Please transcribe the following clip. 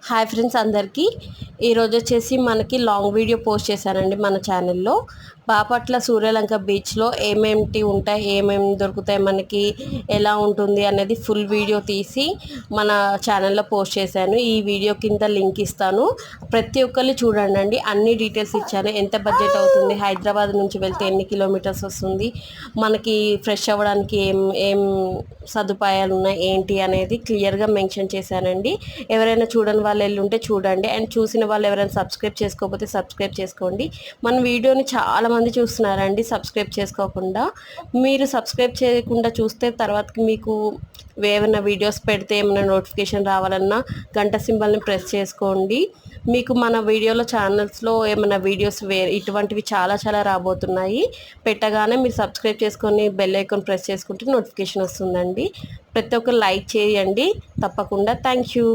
Hi friends అందరికీ ఈరోజు వచ్చేసి మనకి లాంగ్ వీడియో పోస్ట్ చేశానండి మన ఛానల్లో. బాపట్ల సూర్యలంక బీచ్లో ఏమేమిటి ఉంటాయి, ఏమేమి దొరుకుతాయి, మనకి ఎలా ఉంటుంది అనేది ఫుల్ వీడియో తీసి మన ఛానల్లో పోస్ట్ చేశాను. ఈ వీడియో కింద లింక్ ఇస్తాను, ప్రతి ఒక్కరు చూడండి. అన్ని డీటెయిల్స్ ఇచ్చాను. ఎంత బడ్జెట్ అవుతుంది, హైదరాబాద్ నుంచి వెళ్తే ఎన్ని కిలోమీటర్స్ వస్తుంది, మనకి ఫ్రెష్ అవ్వడానికి ఏం ఏం సదుపాయాలు ఉన్నాయి ఏంటి అనేది క్లియర్గా మెన్షన్ చేశానండి. ఎవరైనా చూడని వాళ్ళు వెళ్ళి ఉంటే చూడండి, అండ్ చూసిన వాళ్ళు ఎవరైనా సబ్స్క్రైబ్ చేసుకోకపోతే సబ్స్క్రైబ్ చేసుకోండి. మన వీడియోని చాలామంది చూస్తున్నారండి సబ్స్క్రైబ్ చేసుకోకుండా. మీరు సబ్స్క్రైబ్ చేయకుండా చూస్తే తర్వాతకి మీకు ఏమైనా వీడియోస్ పెడితే ఏమైనా నోటిఫికేషన్ రావాలన్నా గంట సింబల్ని ప్రెస్ చేసుకోండి. మీకు మన వీడియోలో ఛానల్స్లో ఏమైనా వీడియోస్ ఇటువంటివి చాలా రాబోతున్నాయి. పెట్టగానే మీరు సబ్స్క్రైబ్ చేసుకొని బెల్ ఐకాన్ ప్రెస్ చేసుకుంటే నోటిఫికేషన్ వస్తుందండి. ప్రతి ఒక్కరు లైక్ చేయండి తప్పకుండా. Thank you.